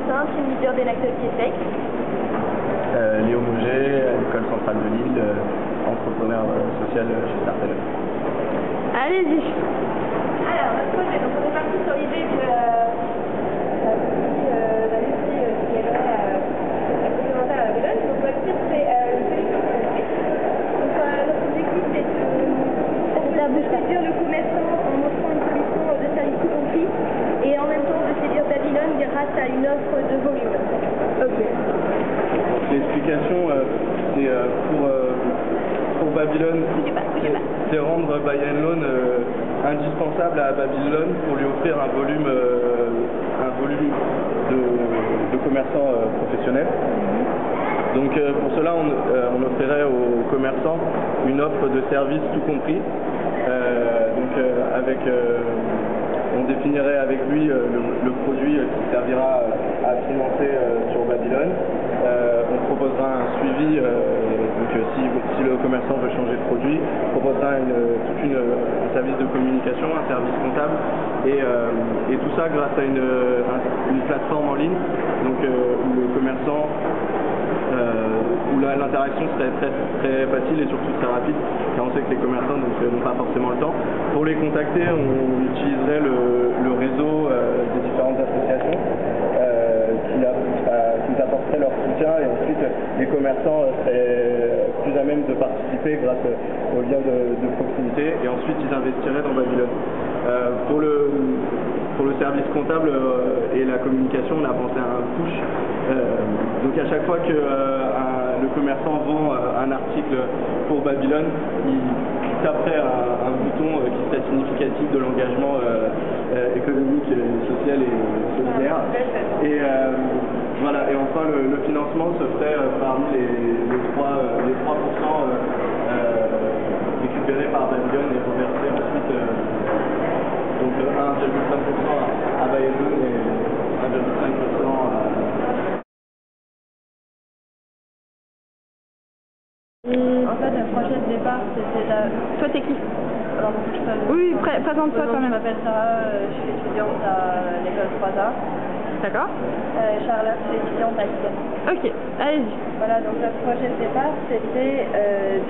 Martin, team leader des Lactopiers Tech. Léo Mauger, à l'école centrale de Lille, entrepreneur social chez Startel. Allez-y. Alors, notre projet, donc on est parti sur l'idée de la Lucie qui est complémentaire à la Boulogne. Donc notre site c'est une solution complète. Donc notre objectif c'est de séduire le commerçant en montrant une solution de service tout compris et en même temps de séduire Babylone grâce à une offre de volume. Ok. L'explication, c'est pour Babylone, c'est rendre Buy and Loan indispensable à Babylone pour lui offrir un volume de commerçants professionnels. Donc pour cela, on offrirait aux commerçants une offre de service tout compris. On définirait avec lui le produit qui servira à financer sur Babylone. On proposera un suivi, si le commerçant veut changer de produit, on proposera un service de communication, un service comptable, et tout ça grâce à une plateforme en ligne, donc où le commerçant, où l'interaction serait très facile et surtout très rapide, car on sait que les commerçants n'ont pas forcément le temps. Pour les contacter, on utiliserait le réseau des différentes associations qui nous apporteraient leur soutien, et ensuite les commerçants seraient plus à même de participer grâce aux liens de proximité, et ensuite ils investiraient dans Babylone. Pour le service comptable et la communication, on a pensé à un push. Donc à chaque fois que le commerçant vend un article pour Babylone, il taperait un bouton qui serait significatif de l'engagement économique, social et solidaire. Et voilà. Et enfin, le financement se ferait parmi les 3% récupérés par Babylone et reversés ensuite. Donc 1,5% à Buy and Loan et 1,5% à... En fait, le projet de départ, c'était la... Toi, t'es qui? Alors, oui, présente-toi quand même. Je m'appelle Sarah, je suis étudiante à l'école 3A. D'accord. Charlotte, je suis étudiante à Lille. Ok, allez-y. Voilà, donc notre projet de départ, c'était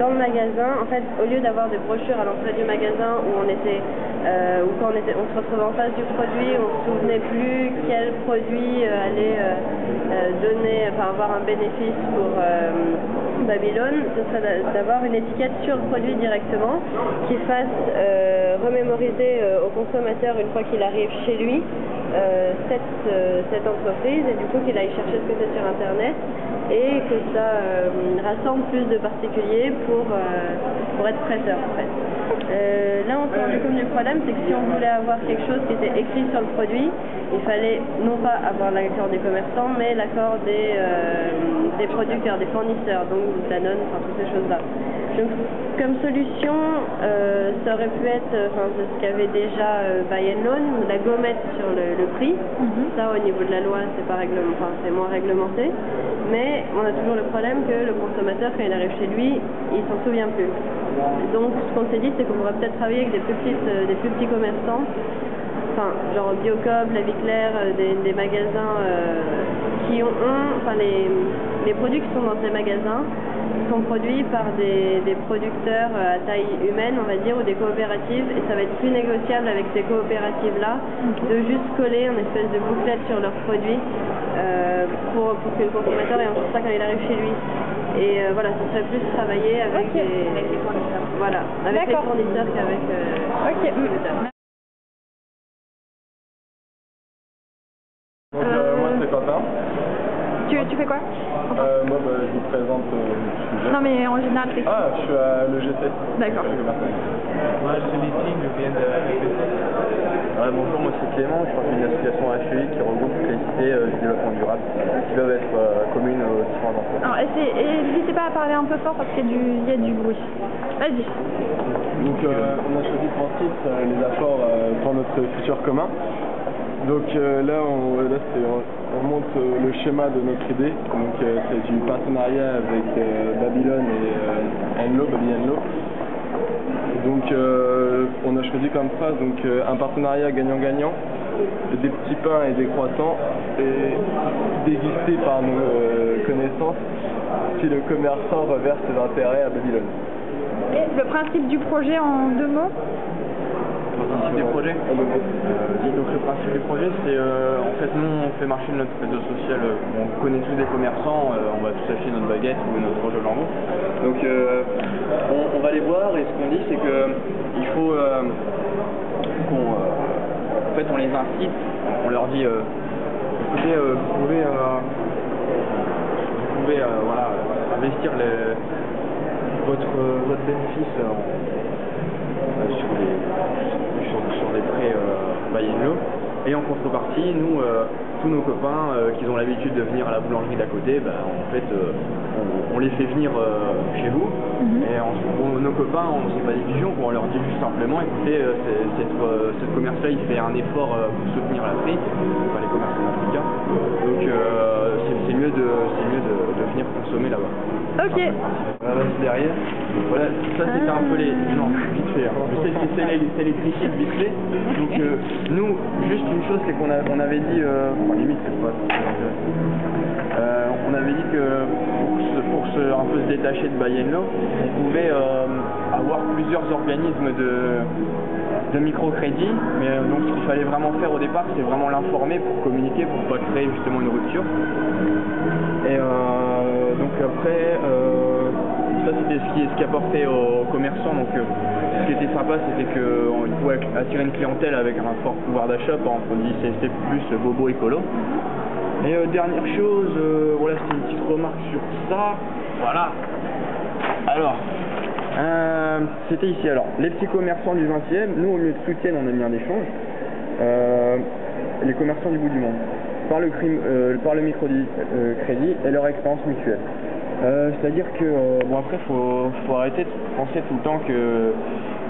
dans le magasin. En fait, au lieu d'avoir des brochures à l'entrée du magasin où on était, quand on se retrouvait en face du produit, on ne se souvenait plus quel produit allait avoir un bénéfice pour Babylone, ce serait d'avoir une étiquette sur le produit directement qui fasse remémoriser au consommateur une fois qu'il arrive chez lui cette entreprise, et du coup qu'il aille chercher ce que c'est sur internet et que ça rassemble plus de particuliers pour être prêteur en fait. Là on s'est rendu compte du problème, c'est que si on voulait avoir quelque chose qui était écrit sur le produit, il fallait non pas avoir l'accord des commerçants mais l'accord des producteurs, des fournisseurs, donc Danone, enfin toutes ces choses là. Donc comme solution, ça aurait pu être ce qu'avait déjà Buy and Loan, la gommette sur le prix. Ça au niveau de la loi c'est pas c'est moins réglementé, mais on a toujours le problème que le consommateur quand il arrive chez lui, il s'en souvient plus. Donc ce qu'on s'est dit, c'est qu'on pourrait peut-être travailler avec des plus petits commerçants, genre Biocob, La Vie Claire, des magasins qui ont les produits qui sont dans ces magasins sont produits par des producteurs à taille humaine, on va dire, ou des coopératives, et ça va être plus négociable avec ces coopératives-là de juste coller une espèce de bouclette sur leurs produits pour que le consommateur ait ensuite ça quand il arrive chez lui. Et voilà, ça serait plus travailler avec les fournisseurs. Voilà, avec les fournisseurs qu'avec les producteurs. Moi c'est Quentin. Tu fais quoi? Moi je vous présente le sujet. Non mais en général c'est qui? Je suis à l'EGC. D'accord. Moi je suis Liti, je viens de l'EGC. Bonjour, moi c'est Clément, je suis d'une association HEI qui regroupe toutes les cités du développement durable qui doivent être communes aux différents emplois. Alors n'hésitez pas à parler un peu fort parce qu'il y a du bruit. Vas-y. Donc on a choisi pour titre les apports pour notre futur commun. Donc là on monte le schéma de notre idée. Donc c'est du partenariat avec Babylone et Babylone Lo. Donc on a choisi comme phrase donc, un partenariat gagnant-gagnant, des petits pains et des croissants, et dégusté par nos connaissances si le commerçant reverse ses intérêts à Babylone. Et le principe du projet en 2 mots? Le principe du projet donc le principe du projet, c'est en fait nous on fait marcher notre réseau social, on connaît tous des commerçants, on va tous acheter notre baguette ou notre rouge au jambon. Donc on va les voir et ce qu'on dit c'est que il faut en fait on les incite, on leur dit écoutez vous pouvez voilà, investir votre bénéfice sur des prêts buy and low, et en contrepartie nous tous nos copains qui ont l'habitude de venir à la boulangerie d'à côté, en fait on les fait venir chez vous, et nos copains on ne fait pas d'illusion, on leur dit juste simplement écoutez cette commerce là il fait un effort pour soutenir l'Afrique, enfin les commerçants africains, donc c'est mieux de venir consommer là-bas. Ok. Derrière, voilà, ça c'était un peu les... Non, vite fait, hein. C'est les principes vite fait. Donc nous, juste une chose, c'est qu'on avait dit... limite, c'est pas... on avait dit que pour un peu se détacher de buy and low, on pouvait avoir plusieurs organismes de microcrédit, mais donc ce qu'il fallait vraiment faire au départ, c'est vraiment l'informer pour communiquer, pour pas créer justement une rupture. Et donc après, ça c'était ce qui apportait aux commerçants. Donc ce qui était sympa, c'était qu'on pouvait attirer une clientèle avec un fort pouvoir d'achat. Par exemple, on dit c'était plus bobo écolo. Et dernière chose, voilà, c'était une petite remarque sur ça. Voilà. Alors, c'était ici. Alors, les petits commerçants du 20e, nous au lieu de soutien, on a mis un échange. Les commerçants du bout du monde. Par le microcrédit et leur expérience mutuelle. C'est-à-dire que, bon après, faut arrêter de penser tout le temps que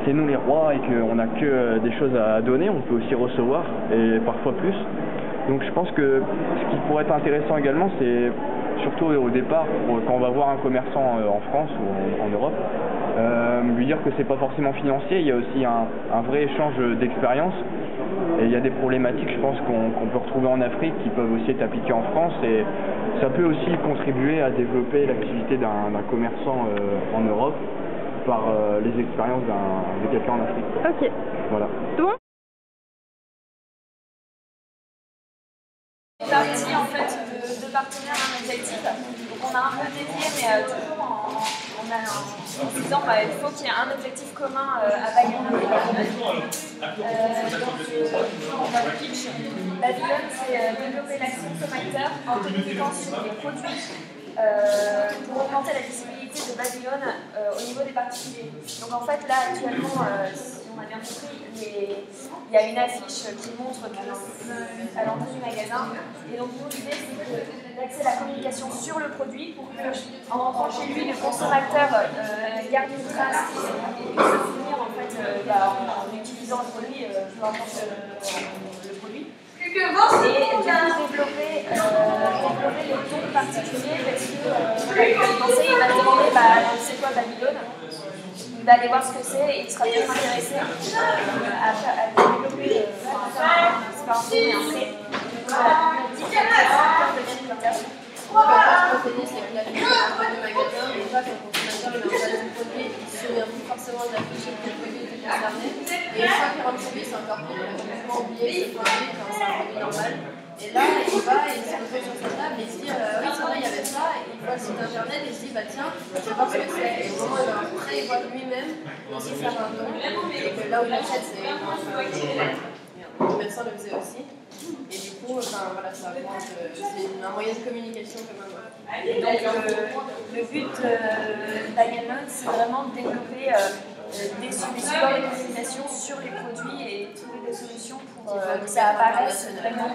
c'est nous les rois et qu'on n'a que des choses à donner, on peut aussi recevoir, et parfois plus. Donc je pense que ce qui pourrait être intéressant également, c'est surtout au départ, quand on va voir un commerçant en France ou en Europe, lui dire que c'est pas forcément financier, il y a aussi un vrai échange d'expérience. Et il y a des problématiques, je pense, qu'on peut retrouver en Afrique qui peuvent aussi être appliquées en France, et ça peut aussi contribuer à développer l'activité d'un commerçant en Europe par les expériences de quelqu'un en Afrique. Ok. Voilà. Tout bon? Partie en fait de partenaires en objectif. Donc on a un peu dédié, mais toujours en se disant il faut qu'il y ait un objectif commun à Babylone et Babylone. Donc on va le pitch. Babylone, c'est développer l'action consommateur en communiquant sur les produits pour augmenter la visibilité de Babylone au niveau des particuliers. Donc en fait là actuellement, si on a bien compris, il y a une affiche qui montre à l'entrée du magasin, et donc nous l'idée c'est d'axer la communication sur le produit pour que en rentrant chez lui le consommateur garde une trace et puisse se souvenir en fait en utilisant le produit, peu importe le produit. Et du coup développer les tons particuliers, parce que il va se demander c'est quoi Babylone. Il va aller voir ce que c'est et il sera bien intéressé à développer un expérience et un trait. Ce qu'on procédé, c'est que la fiche du magasin, déjà quand le consommateur il emballé du produit, il ne se souvient plus forcément de la fiche de quel produit était concerné. Et une fois qu'il rentre chez lui, c'est encore pire, il a complètement oublié ce produit quand c'est un produit normal. Et là, il va et il se retrouve sur sa table et il se dit oui, c'est vrai, il y avait ça. Et il voit le site internet et il se dit tiens, je vais voir ce que c'est. Et au moment où il va rentrer, il voit lui-même aussi faire un don. Et que là où il achète, c'est le médecin le faisait aussi. Et du coup, voilà, ça augmente, c'est un moyen de communication quand même. Et donc le but d'Agamemnon, c'est vraiment de développer des supports de communication sur les produits et trouver des solutions pour que ça apparaisse vraiment,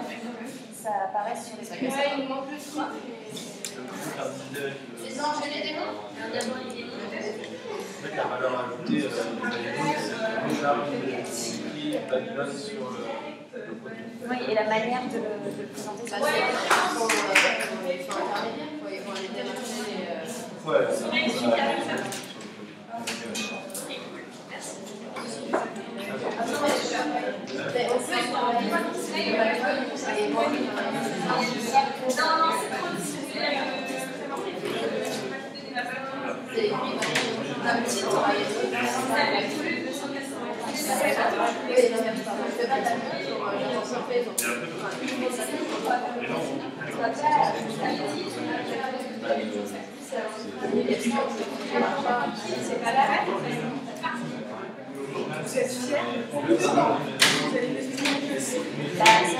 ça apparaisse sur les produits. La valeur ajoutée, Babylone sur le produit. Oui, et la manière de le présenter sur le produit. Ils vont aller démarcher Ouais,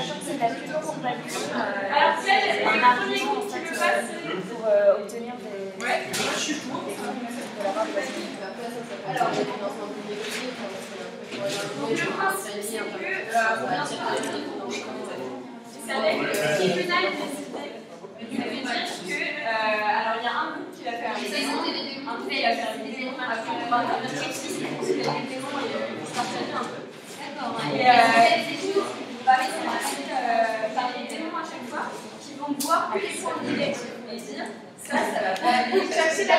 Sachant que c'est de la plus longue compagnie, un argument en fait, pour obtenir des de la part de la société. Donc le principe, c'est que, ce qui est pénal, ça veut dire que, alors il y a un groupe qui va faire des démons, un groupe qui va faire des démons, on va faire des démons et se partager un peu. Et on va aller commencer par les démons à chaque fois, qui vont voir que les points d'idée et dire ça va pas. Chercher la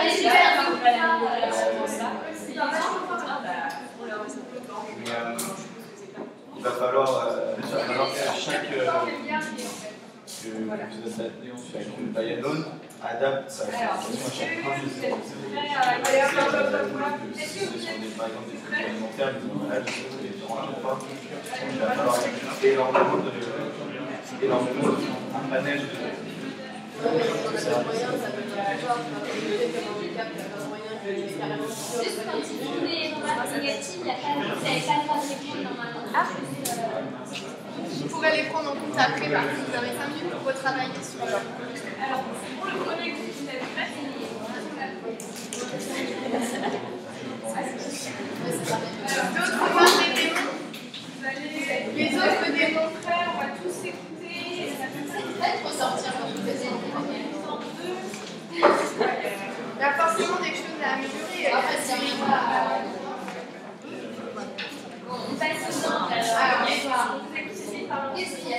il va falloir qu'à chaque que vous êtes avec Bayalone, adapte sa fabrication à chaque fois. Si c'est par exemple des produits alimentaires, des emballages, des différents repas, il va falloir énormément un panel de juste quand ils font des remarques négatives, vous n'avez pas le droit de répondre normalement. Vous pourrez les prendre en compte après, parce que vous avez 5 minutes pour retravailler sur eux. Alors, pour le premier groupe, vous avez pas fini. D'autres des démons. Les autres démons frères, on va tous écouter. Peut-être ressortir quand vous faisiez Il y a forcément des choses à améliorer. En fait, on passe au temps. Alors, qu'est-ce qu'il y a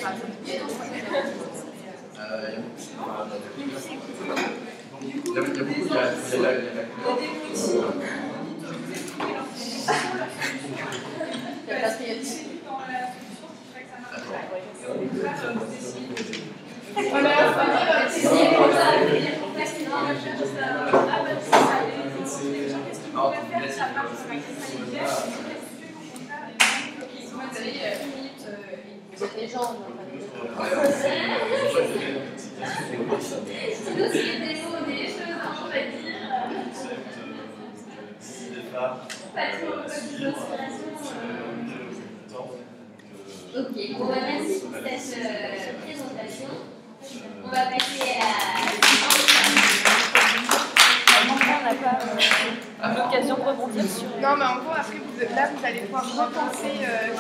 vous êtes les gens. Sinon, s'il y a des mots, des choses, on va dire. Pas trop d'inspiration. Ok, bon, merci pour cette présentation. On va passer à. On n'a pas l'occasion de rebondir sur. Non, mais en gros, après, là, vous allez pouvoir repenser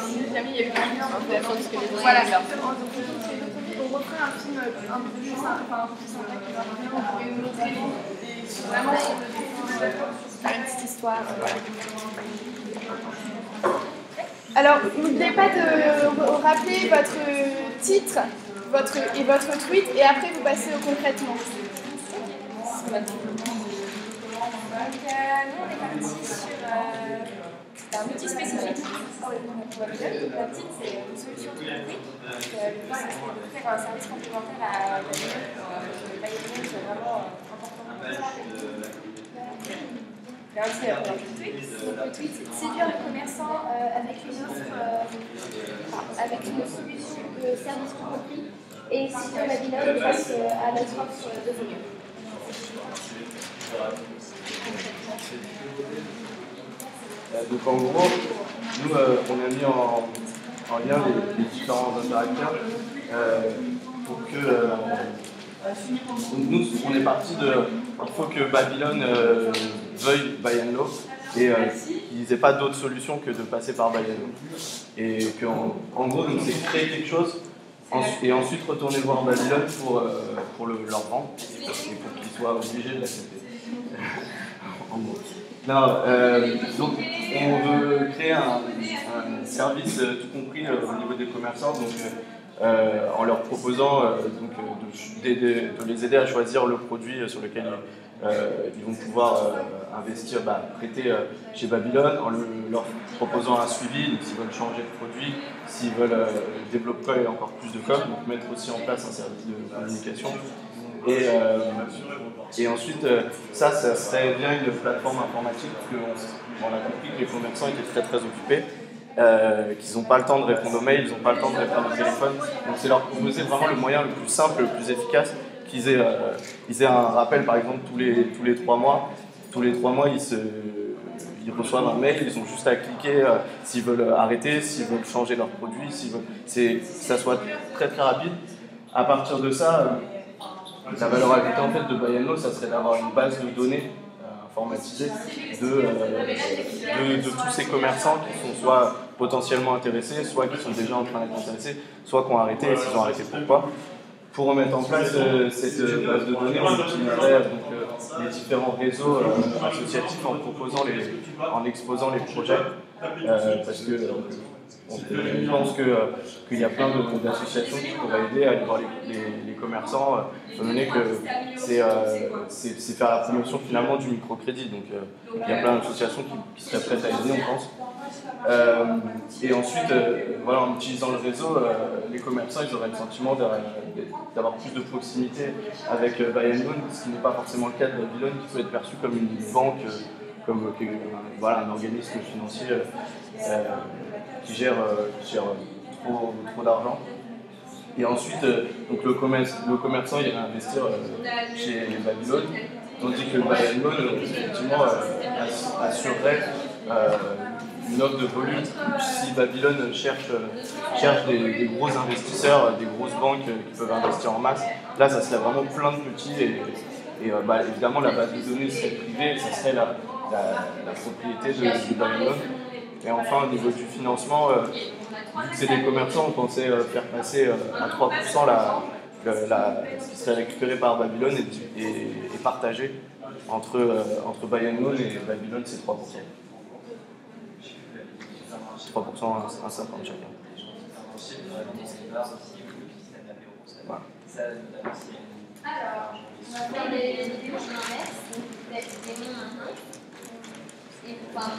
si jamais il y a eu un voilà, on refait un film un peu plus sympa, qui va revenir, on pourrait nous montrer vraiment faire une petite histoire. Alors, n'oubliez pas de rappeler votre titre et votre tweet, et après vous passez au concrètement. Nous, on est parti sur un outil spécifique pour le Babylone. La petite, c'est une solution tout compris. Le but, c'est d'offrir un service complémentaire à Babylone. Babylone, c'est vraiment important pour ça. Et ainsi, on a un tweet. Donc, le tweet, c'est séduire le commerçant avec une offre, avec une solution de service tout compris et séduire Babylone face à notre offre de volume. Donc en gros, nous on a mis en lien les différents interacteurs pour que nous on est parti de il faut que Babylone veuille Buy and Low et qu'ils n'aient pas d'autre solution que de passer par Buy and Low. Et qu'en gros donc c'est créer quelque chose et ensuite retourner voir Babylone pour leur vendre et pour qu'ils soient obligés de l'accepter. En gros. Non, donc on veut créer un service tout compris au niveau des commerçants, donc en leur proposant de les aider à choisir le produit sur lequel ils vont pouvoir investir, prêter chez Babylone, en leur proposant un suivi, s'ils veulent changer de produit, s'ils veulent développer encore plus de com, donc mettre aussi en place un service de communication. Et ensuite, ça serait bien une plateforme informatique, parce qu'on a compris que les commerçants étaient très très occupés qu'ils n'ont pas le temps de répondre aux mails, ils n'ont pas le temps de répondre au téléphone. Donc c'est leur proposer vraiment le moyen le plus simple, le plus efficace, qu'ils aient un rappel par exemple tous les 3 mois. Tous les 3 mois, ils reçoivent un mail, ils ont juste à cliquer s'ils veulent arrêter, s'ils veulent changer leurs produits, que ça soit très très rapide. À partir de ça, la valeur ajoutée en fait de Buy & Loan, ça serait d'avoir une base de données informatisée de tous ces commerçants qui sont soit potentiellement intéressés, soit qui sont déjà en train d'être intéressés, soit qui ont arrêté et s'ils ont arrêté pourquoi. Pour remettre en place cette base de données, on utiliserait les différents réseaux associatifs en exposant les projets, parce que je pense qu'il y a plein d'associations qui pourraient aider à aller voir les commerçants, étant donné que c'est faire la promotion finalement du microcrédit. Donc il y a plein d'associations qui seraient prêtes à aider, on pense. Et ensuite, voilà, en utilisant le réseau, les commerçants ils auraient le sentiment d'avoir plus de proximité avec Buy & Loan, ce qui n'est pas forcément le cas de Babylone, qui peut être perçu comme une banque, comme voilà, un organisme financier qui gère trop d'argent. Et ensuite, donc le commerçant il va investir chez Babylone, tandis que Buy & Loan effectivement assurerait une offre de volume. Si Babylone cherche des gros investisseurs, des grosses banques qui peuvent investir en masse, là ça serait vraiment plein de petits et évidemment la base de données serait privée, ça serait la propriété de Buy & Loan. Et enfin au niveau du financement, vu que c'est des commerçants, on pensait faire passer à 3% ce qui serait récupéré par Babylone et partagé entre Buy & Loan et Babylone, c'est 3%. 3% à 50 chacun. Voilà. Alors, on va faire les démons inverses. Vous faites des démons maintenant. Et vous parlez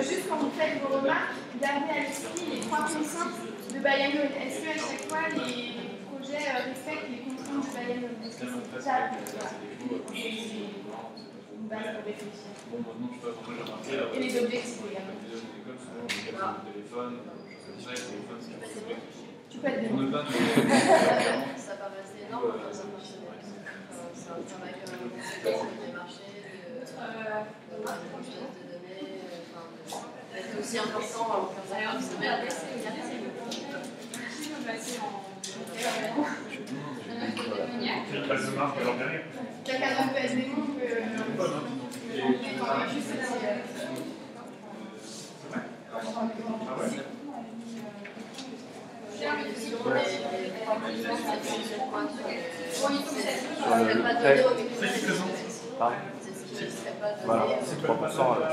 juste quand vous faites vos remarques, gardez à l'esprit les 3 contraintes de Buy & Loan. Est-ce qu'à chaque fois les projets respectent les contraintes de Buy & Loan? Est-ce que c'est ça une base pour réfléchir? Et les objectifs également. Tu peux être démon. Ça paraissait énorme, ça marchait bien. C'est un travail quand même des marchés, de données. C'est aussi important en termes de semaine. Quelqu'un d'autre peut être démon que... Voilà, c'est 3%,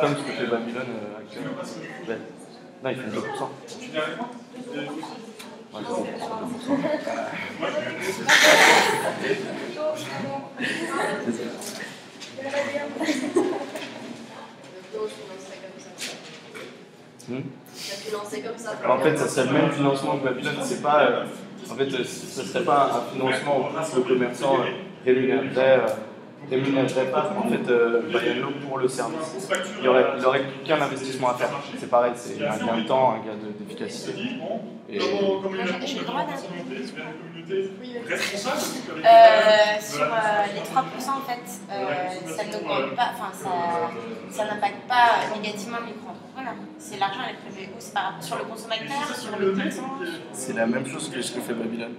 comme ce que fait Babylone actuellement. Non, il fait 2%. Ouais, 2%. En fait, ça serait le même financement que Babylone. C'est pas, en fait, ce serait pas un financement au plus le commerçant rémunérerait pas en fait Buy & Loan pour le service. Il aurait qu'un investissement à faire. C'est pareil, c'est un gain de temps, un gain d'efficacité. Et... J'ai le droit sur les 3% en fait, ça n'augmente pas, enfin ça n'impacte pas négativement le micro-entrepreneur. C'est l'argent est prévu où? C'est sur le consommateur, sur le commerçant? C'est la même chose que ce que fait Babylone.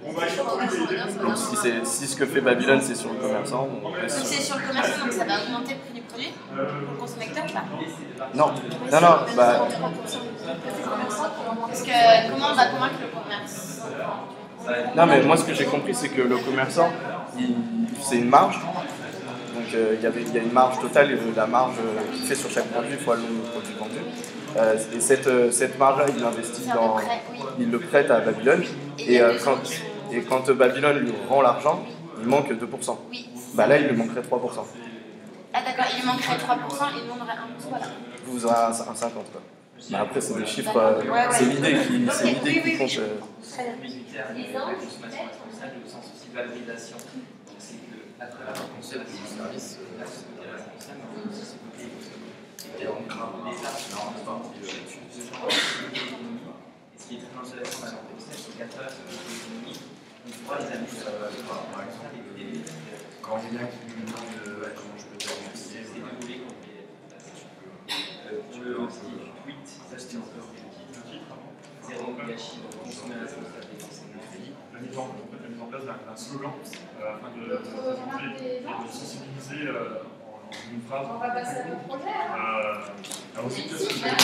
Donc si ce que fait Babylone c'est sur le commerçant, si c'est sur le commerçant, donc ça va augmenter le prix du produit pour le consommateur ou pas? Non, bah... Parce que comment on va convaincre le commerce? Non mais moi ce que j'ai compris c'est que le commerçant, c'est une marge. Donc il y a une marge totale et la marge qu'il fait sur chaque produit fois le produit vendu. Et cette marge-là, il l'investit il le prête à Babylone. Et quand Babylone lui rend l'argent, il manque 2%. Oui. Bah là, il lui manquerait 3%. Ah d'accord, il lui manquerait 3% et nous on aurait 1%. Voilà. Vous aurez un 50%. Quoi. Bah, après, c'est des chiffres, c'est l'idée qui compte. Très bien. Sans souci de valorisation. C'est qu'après avoir conçu la service. Et on a des tâches, là, on est parti de ce qui est très intéressant dans la textile, c'est 4 heures d'économie. On pourra les amis, par exemple, quand on vient qui nous demande comment je peux te remercier, c'est déroulé quand tu peux aussi tweet, ça c'est un peu zéro gâchis, consommer responsable des enseignements crédits. La mise en place d'un slogan afin de présenter et de sensibiliser en une phrase. On va passer à notre projet. Alors aussi, peut-être que mais pour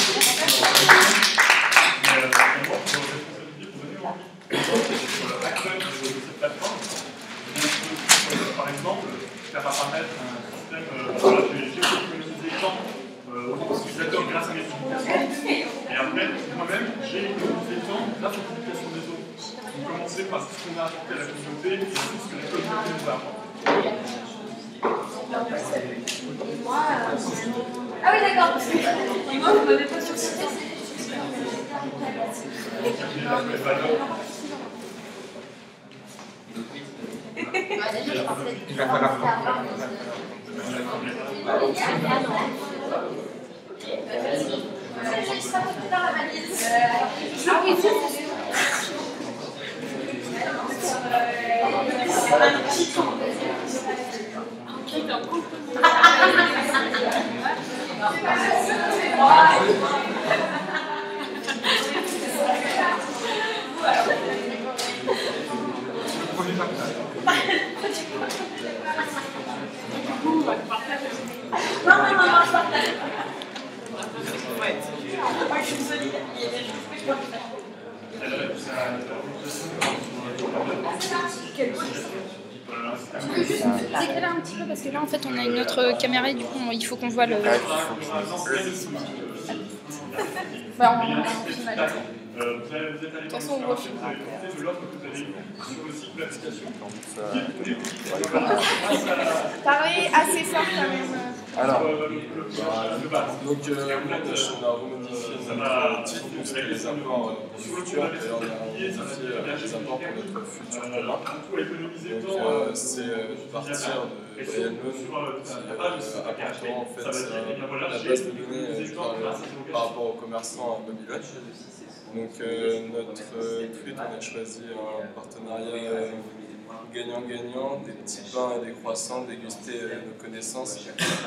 responsabilité, pour donner envie sur l'acteur de cette plateforme, par exemple, faire apparaître un système, voilà, j'ai économisé temps aux utilisateurs grâce à mes publications. Et après, moi-même, j'ai économisé temps grâce aux publications des autres. Donc, commencer par ce qu'on a apporté à la communauté et aussi ce que la communauté nous a apporté. Ah oui, d'accord, parce que moi, vous ne m'avez pas surcité. Ah oui, Tu peux juste décaler un petit peu parce que là en fait on a une autre caméra et du coup il faut qu'on voit le... Bah, on filme à l'autre. De toute façon, on refilme. Parlez assez fort quand même. Alors, donc on a remodifié notre titre, donc c'était les apports du futur, et on a modifié les apports pour notre futur commun. Donc c'est partir de Brian Moon, qui est apportant en fait la base de données par rapport aux commerçants à Babylone. Donc notre tweet, on a choisi un partenariat gagnant-gagnant, des petits pains et des croissants, déguster nos connaissances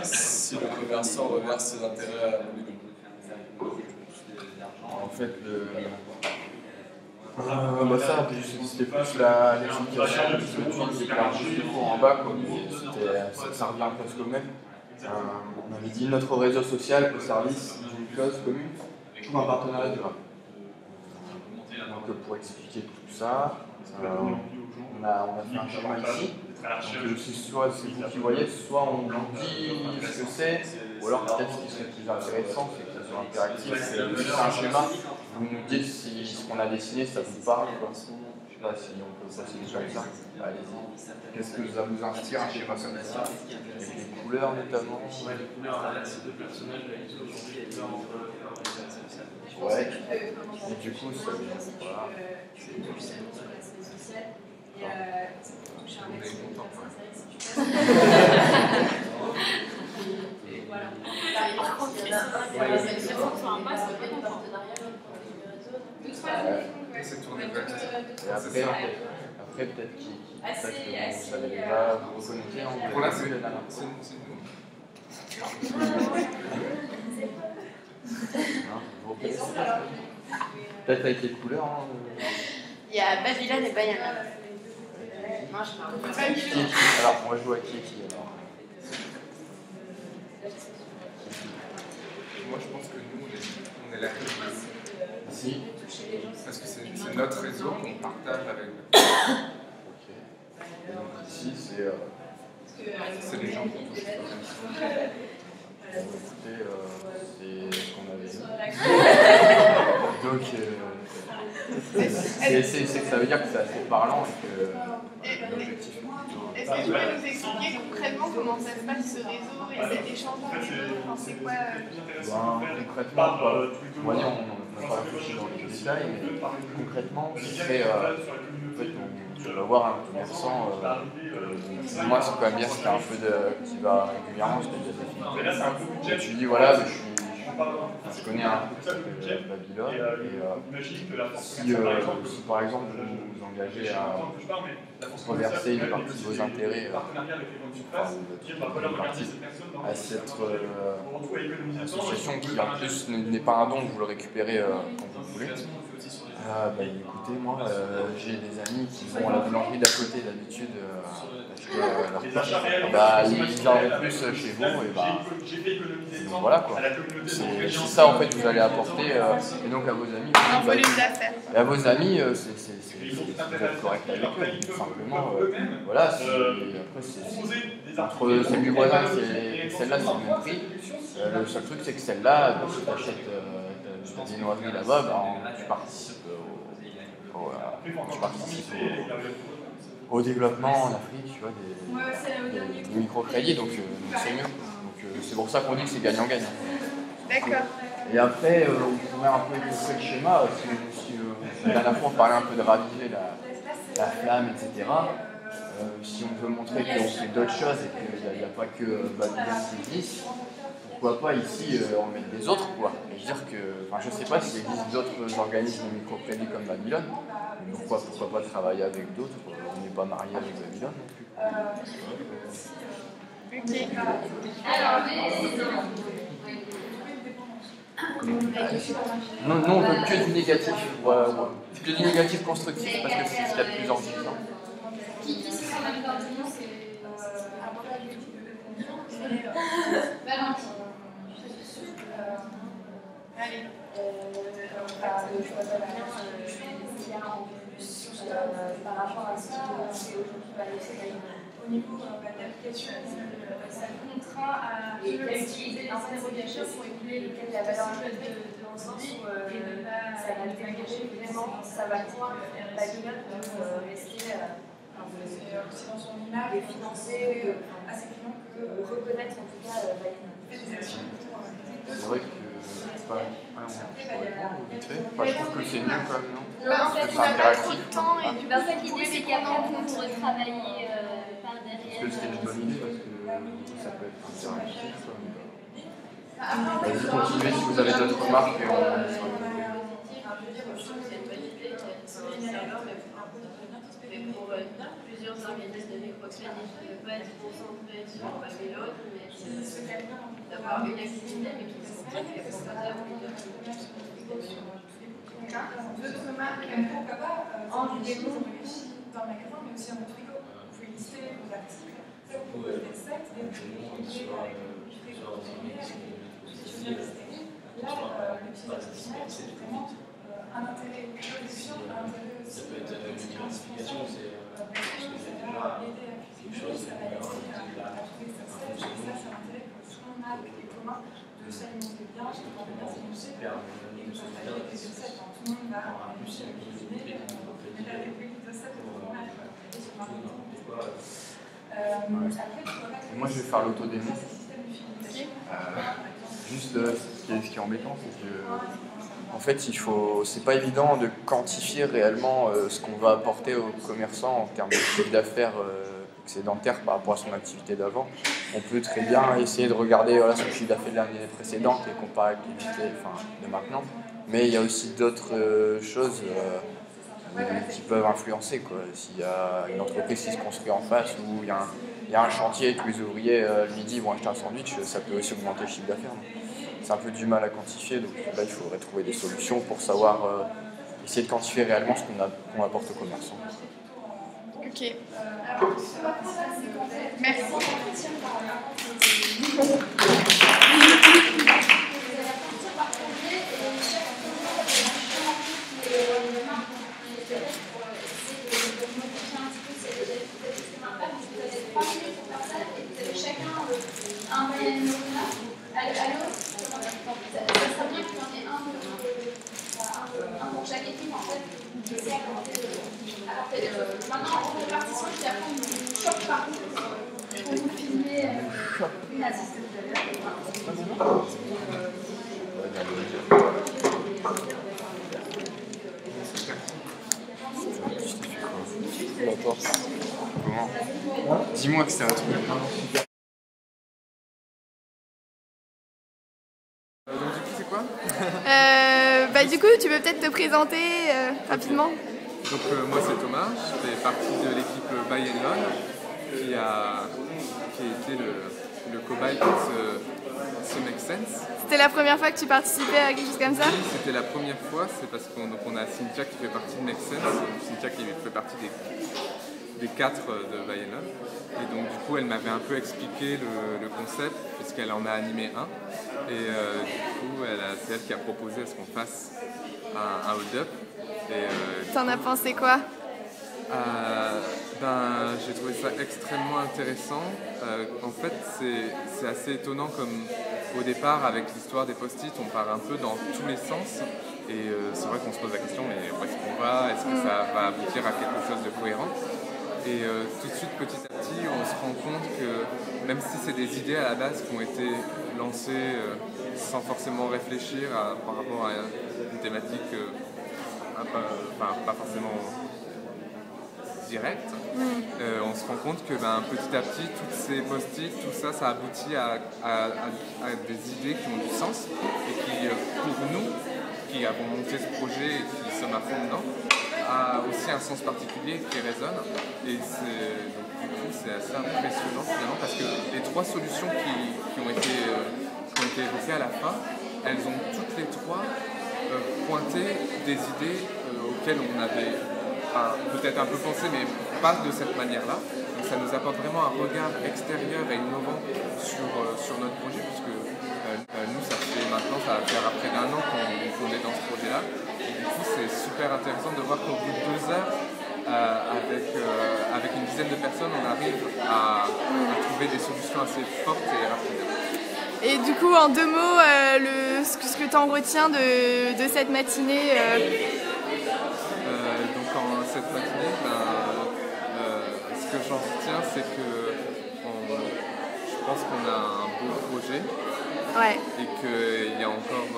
si le commerçant reverse ses intérêts à Babylone. En fait, ça, c'était plus l'explication, parce que le tweet était un juste cours en bas, ça revient presque au même. On avait dit notre réseau social au service d'une cause commune pour un partenariat durable. Donc pour expliquer tout ça, on a fait un schéma ici. Donc soit c'est vous qui voyez, soit on vous dit ce que c'est, ou alors peut-être ce qui serait plus intéressant, c'est que ça soit interactif, c'est un schéma. Vous nous dites si ce qu'on a dessiné, ça vous parle. Je ne sais pas si on peut procéder comme ça. Allez-y. Qu'est-ce que ça vous inspire, un schéma comme ça? Avec les couleurs notamment. Ouais, les couleurs, c'est deux personnages de la liste aujourd'hui, et deux entre ouais. Et du coup, ça vient. Voilà. Par contre, il y en a un qui a un masque, et après peut-être qui vous savez déjà, vous reconnaissez. Pour là, c'est nous. Peut-être avec les couleurs. Il y a Babylone et Bayana. Moi, je parle. Alors, on va jouer à qui alors. Moi, je pense que nous, on est la clé. Si. Parce que c'est notre réseau qu'on partage avec. Ok. Et donc ici, c'est les gens qui touchent. Écoutez, c'est ce qu'on avait dit. Donc, c'est que ça veut dire que c'est assez parlant et que l'objectif est Est-ce que tu peux nous expliquer concrètement comment ça se passe ce réseau et cet échange entre les deux? Enfin, c'est quoi concrètement, on va dire, on n'a pas réfléchi dans les détails, mais concrètement, ce serait, en fait, tu vas voir un commerçant, moi c'est quand même bien, c'était un peu qui va régulièrement, et tu dis voilà, je connais un peu Babylone, et si par exemple vous vous engagez à reverser une partie de vos intérêts, à cette association qui en plus n'est pas un don, vous le récupérez quand vous voulez. Écoutez, moi j'ai des amis qui vont à la boulangerie d'à côté d'habitude acheter leur pain. Ils viendront plus chez vous et donc voilà quoi. C'est ça en fait que vous allez apporter et donc à vos amis. Un volume d'affaires. Et à vos amis, vous êtes correct avec eux. Tout simplement, voilà. Après, entre celle du voisin et celle-là, c'est le même prix. Le seul truc, c'est que celle-là, si tu achètes des noiseries là-bas, tu participes au développement en Afrique, tu vois, des microcrédits, donc c'est mieux. Donc c'est pour ça qu'on dit que c'est gagnant-gagnant. D'accord. Et après, on pourrait un peu illustrer le schéma. La dernière fois, on parlait un peu de raviver la flamme, etc. Si on veut montrer qu'on fait d'autres choses et qu'il n'y a pas que Babylone qui existe, pourquoi pas ici en mettre des autres, quoi. Et dire que, je ne sais pas s'il existe d'autres organismes de microcrédit comme Babylone, mais pourquoi pas travailler avec d'autres. On n'est pas marié avec Babylone non plus. Non, on veut que du négatif. Que du négatif constructif parce que c'est ce qu'il y a de plus enrichissant. Qui se sent avec l'ordinateur, c'est Allez. Je vois pas bien, je vais essayer en plus par rapport à ce qui est aujourd'hui au niveau de l'application, ça contraint à utiliser les interrogations pour écouler la valeur ajoutée de l'ensemble et ne pas s'engager vraiment. Ça va pouvoir Babylone rester c'est dans son image et financer à ses clients que reconnaître en tout cas Babylone. C'est vrai que je trouve que c'est mieux quand même, non? Parce que c'est interactif. En fait, l'idée c'est qu'après on pourrait travailler par derrière. Parce que c'est une bonne idée, parce que ça peut être interactif. Vas-y, continuez si vous avez d'autres remarques. Pour plusieurs organismes de microcrédit qui ne peuvent pas être concentrés sur Babylone, mais d'avoir une activité, mais qui se fait d'autres remarques, pourquoi pas en vidéo, dans le magasin, mais aussi en votre frigo. Vous pouvez lister vos articles, ça vous pouvez faire ça, et vous pouvez là, l'utilisation, c'est vraiment un intérêt, une production, un intérêt aussi. Ça peut être une identification, c'est ça va aider à quelque chose, ça va aider à trouver sa scène, et ça, c'est un intérêt que tout le monde a avec les communs, de s'alimenter bien, de bien s'amuser, et que ça va aider avec des recettes. Tout le monde va cuisiner, mais là, les huiles de sel, on va aider sur ma Moi, je vais faire l'autodémo. Juste, ce qui est embêtant, c'est que en fait, c'est pas évident de quantifier réellement ce qu'on va apporter aux commerçants en termes de chiffre d'affaires excédentaire par rapport à son activité d'avant. On peut très bien essayer de regarder son chiffre d'affaires de l'année précédente et comparer avec l'activité de maintenant. Mais il y a aussi d'autres choses qui peuvent influencer, quoi. S'il y a une entreprise qui se construit en face ou il y a un chantier et tous les ouvriers le midi vont acheter un sandwich, ça peut aussi augmenter le chiffre d'affaires. C'est un peu du mal à quantifier, donc là il faudrait trouver des solutions pour savoir essayer de quantifier réellement ce qu'on apporte aux commerçants. Ok. Merci. Chaque équipe en fait qui essaie d'apporter maintenant on répartition puis après on choque par contre pour vous filmer une assistante. Comment? Dis-moi que c'est un truc. Donc du coup c'est quoi? Du coup tu peux peut-être te présenter rapidement. Donc moi c'est Thomas, je fais partie de l'équipe Buy and Loan qui a été le cobaye pour ce Make Sense. C'était la première fois que tu participais à quelque chose comme ça? Oui, c'était la première fois, c'est parce qu'on a Cynthia qui fait partie de Make Sense, Cynthia qui fait partie des 4 de Buy and Loan. Et donc du coup elle m'avait un peu expliqué le concept puisqu'elle en a animé un. Et du coup c'est elle qui a proposé à ce qu'on fasse un hold-up. T'en as pensé quoi? J'ai trouvé ça extrêmement intéressant. En fait, c'est assez étonnant comme au départ, avec l'histoire des post-it, on part un peu dans tous les sens. Et c'est vrai qu'on se pose la question, mais où est-ce qu'on va? Est-ce que ça va aboutir à quelque chose de cohérent? Et tout de suite, petit à petit, on se rend compte que même si c'est des idées à la base qui ont été lancées sans forcément réfléchir par rapport à une thématique pas forcément directe, on se rend compte que petit à petit, toutes ces post-it, tout ça, ça aboutit à des idées qui ont du sens et qui, pour nous, qui avons monté ce projet et qui sommes à fond dedans, a aussi un sens particulier qui résonne. Et donc, du coup, c'est assez impressionnant finalement parce que les 3 solutions qui ont été évoquées à la fin, elles ont toutes les 3 pointé des idées auxquelles on avait peut-être un peu pensé, mais pas de cette manière-là. Donc ça nous apporte vraiment un regard extérieur et innovant sur notre projet, puisque nous, ça va faire après d'1 an qu'on est dans ce projet-là. Et du coup, c'est super intéressant de voir qu'au bout de 2 heures, avec une dizaine de personnes, on arrive à trouver des solutions assez fortes et rapides. Et du coup, en 2 mots, ce que tu en retiens de cette matinée Donc, cette matinée, ce que j'en retiens, c'est que je pense qu'on a un beau projet et qu'il y a encore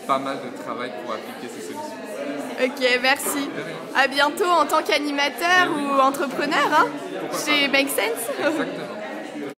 pas mal de travail pour appliquer ces solutions. Ok, merci. À bientôt en tant qu'animateur ou entrepreneur chez Make Sense. Exactement.